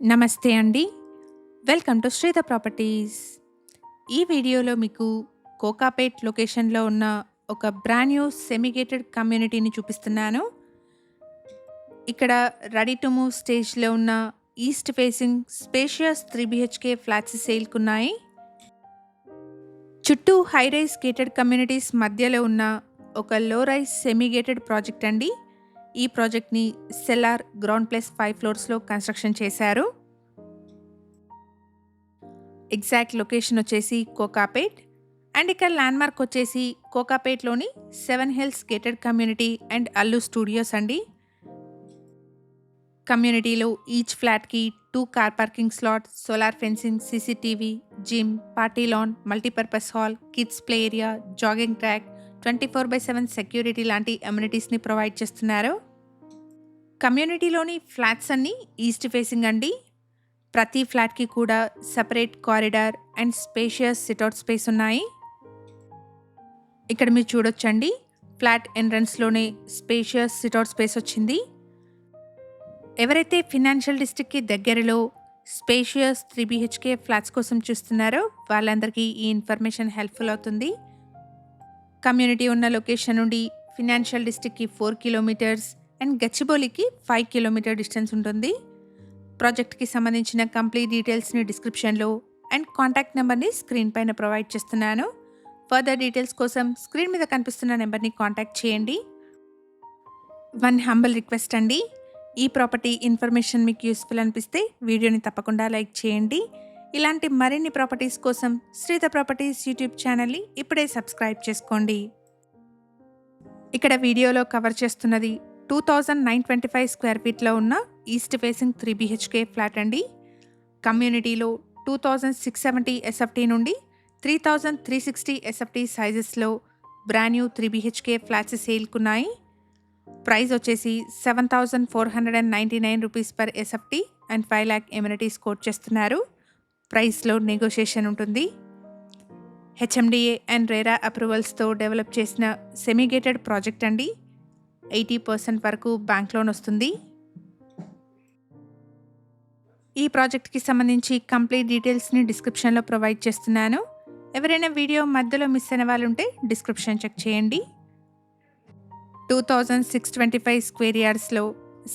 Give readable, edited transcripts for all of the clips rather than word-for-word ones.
నమస్తే అండి. Welcome to Sridha properties. ఈ వీడియోలో మీకు కోకాపేట్ లొకేషన్‌లో ఉన్న ఒక బ్రాండ్ న్యూ సెమీ గేటెడ్ కమ్యూనిటీని చూపిస్తున్నాను. ఇక్కడ రెడీ టు మూవ్ స్టేజ్‌లో ఉన్న east facing spacious 3 BHK flats సేల్‌కున్నాయి. చుట్టూ హై రైజ్ గేటెడ్ కమ్యూనిటీస్ మధ్యలో ఉన్న ఒక లో రైజ్ సెమీ గేటెడ్ ప్రాజెక్ట్ అండి. ఈ ప్రాజెక్ట్‌ని సెల్లార్, గ్రౌండ్ ప్లస్ 5 ఫ్లోర్స్‌లో కన్‌స్ట్రక్షన్ చేశారు. ఎగ్జాక్ట్ లొకేషన్ వచ్చేసి కోకాపేట్ అండ్ ఇక్కడ ల్యాండ్మార్క్ వచ్చేసి కోకాపేట్లోని 7 Hills gated community and Allu Studios అండి. కమ్యూనిటీలో ఈచ్ ఫ్లాట్‌కి 2 car parking slot, solar fencing, CCTV, gym, party lawn, multipurpose hall, kids play area, jogging track, 24/7 security లాంటి అమ్యూనిటీస్‌ని ప్రొవైడ్ చేస్తున్నారు. కమ్యూనిటీలోని ఫ్లాట్స్ అన్నీ ఈస్ట్ ఫేసింగ్ అండి. ప్రతి ఫ్లాట్‌కి కూడా separate corridor and spacious sit out space ఉన్నాయి. ఇక్కడ మీరు చూడొచ్చండి, ఫ్లాట్ ఎంట్రన్స్‌లోనే స్పేషియస్ సిట్అవుట్ స్పేస్ వచ్చింది. ఎవరైతే ఫినాన్షియల్ డిస్ట్రిక్ట్‌కి దగ్గరలో స్పేషియస్ 3 బీహెచ్‌కే ఫ్లాట్స్ కోసం చూస్తున్నారో వాళ్ళందరికీ ఈ ఇన్ఫర్మేషన్ హెల్ప్‌ఫుల్ అవుతుంది. కమ్యూనిటీ ఉన్న లొకేషన్ నుండి ఫినాన్షియల్ డిస్ట్రిక్ట్‌కి 4 కిలోమీటర్స్ అండ్ గచ్చిబౌలికి 5 కిలోమీటర్ డిస్టెన్స్ ఉంటుంది. ప్రాజెక్ట్‌కి సంబంధించిన కంప్లీట్ డీటెయిల్స్‌ని డిస్క్రిప్షన్‌లో అండ్ కాంటాక్ట్ నెంబర్‌ని స్క్రీన్ పైన ప్రొవైడ్ చేస్తున్నాను. ఫర్దర్ డీటెయిల్స్ కోసం స్క్రీన్ మీద కనిపిస్తున్న నెంబర్‌ని కాంటాక్ట్ చేయండి. వన్ హంబల్ రిక్వెస్ట్ అండి, ఈ ప్రాపర్టీ ఇన్ఫర్మేషన్ మీకు యూస్ఫుల్ అనిపిస్తే వీడియోని తప్పకుండా లైక్ చేయండి. ఇలాంటి మరిన్ని ప్రాపర్టీస్ కోసం శ్రీధ ప్రాపర్టీస్ యూట్యూబ్ ఛానల్ని ఇప్పుడే సబ్స్క్రైబ్ చేసుకోండి. ఇక్కడ వీడియోలో కవర్ చేస్తున్నది 2925 స్క్వేర్ ఫీట్లో ఉన్న ఈస్ట్ ఫేసింగ్ 3 బీహెచ్కే ఫ్లాట్ అండి. కమ్యూనిటీలో 2670 ఎస్ఎఫ్టీ నుండి 3360 ఎస్ఎఫ్టీ సైజెస్లో బ్రాండ్ న్యూ 3 బీహెచ్కే ఫ్లాట్స్ సేల్కున్నాయి. ప్రైస్ వచ్చేసి 7499 rupees per SFT and 5 lakh amenities quote చేస్తున్నారు. ప్రైస్లో నెగోషియేషన్ ఉంటుంది. హెచ్ఎండిఏ అండ్ రేరా అప్రూవల్స్తో డెవలప్ చేసిన సెమీగేటెడ్ ప్రాజెక్ట్ అండి. 80% వరకు బ్యాంక్ లోన్ వస్తుంది. ఈ ప్రాజెక్ట్కి సంబంధించి కంప్లీట్ డీటెయిల్స్ని డిస్క్రిప్షన్లో ప్రొవైడ్ చేస్తున్నాను. ఎవరైనా వీడియో మధ్యలో మిస్ అయిన వాళ్ళు ఉంటే డిస్క్రిప్షన్ చెక్ చేయండి. 2625 స్క్వేర్ యార్డ్స్లో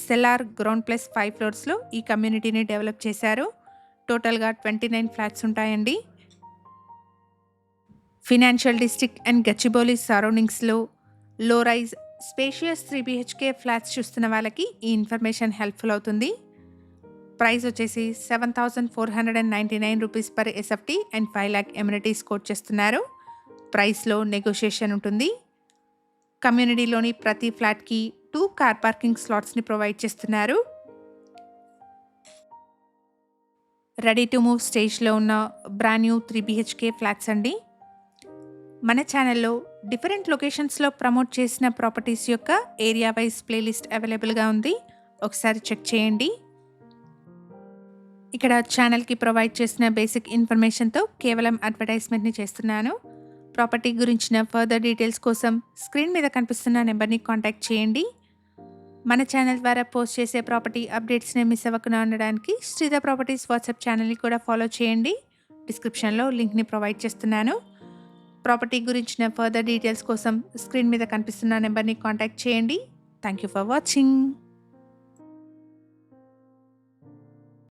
సెల్లార్, గ్రౌండ్ ప్లస్ 5 ఫ్లోర్స్లో ఈ కమ్యూనిటీని డెవలప్ చేశారు. టోటల్గా 29 ఫ్లాట్స్ ఉంటాయండి. ఫినాన్షియల్ డిస్ట్రిక్ట్ అండ్ గచ్చిబౌలి సరౌండింగ్స్లో లో రైజ్ స్పేషియస్ 3 బీహెచ్కే ఫ్లాట్స్ చూస్తున్న వాళ్ళకి ఈ ఇన్ఫర్మేషన్ హెల్ప్ఫుల్ అవుతుంది. ప్రైస్ వచ్చేసి 7499 rupees per SFT and 5 lakh amenities quote చేస్తున్నారు. ప్రైస్లో నెగోషియేషన్ ఉంటుంది. కమ్యూనిటీలోని ప్రతి ఫ్లాట్కి 2 కార్ పార్కింగ్ స్లాట్స్ని ప్రొవైడ్ చేస్తున్నారు. రెడీ టు మూవ్ స్టేజ్లో ఉన్న బ్రాండ్ న్యూ 3 బీహెచ్కే ఫ్లాట్స్ అండి. మన ఛానల్లో డిఫరెంట్ లొకేషన్స్లో ప్రమోట్ చేసిన ప్రాపర్టీస్ యొక్క ఏరియా వైజ్ ప్లేలిస్ట్ అవైలబుల్గా ఉంది. ఒకసారి చెక్ చేయండి. ఇక్కడ ఛానల్కి ప్రొవైడ్ చేసిన బేసిక్ ఇన్ఫర్మేషన్తో కేవలం అడ్వర్టైజ్మెంట్ని చేస్తున్నాను. ప్రాపర్టీ గురించిన ఫర్దర్ డీటెయిల్స్ కోసం స్క్రీన్ మీద కనిపిస్తున్న నెంబర్ని కాంటాక్ట్ చేయండి. మన ఛానల్ ద్వారా పోస్ట్ చేసే ప్రాపర్టీ అప్డేట్స్ని మిస్ అవ్వకుండా ఉండడానికి శ్రీధ ప్రాపర్టీస్ వాట్సాప్ ఛానల్ని కూడా ఫాలో చేయండి. డిస్క్రిప్షన్లో లింక్ని ప్రొవైడ్ చేస్తున్నాను. ప్రాపర్టీ గురించిన ఫర్దర్ డీటెయిల్స్ కోసం స్క్రీన్ మీద కనిపిస్తున్న నెంబర్ని కాంటాక్ట్ చేయండి. Thank you for watching.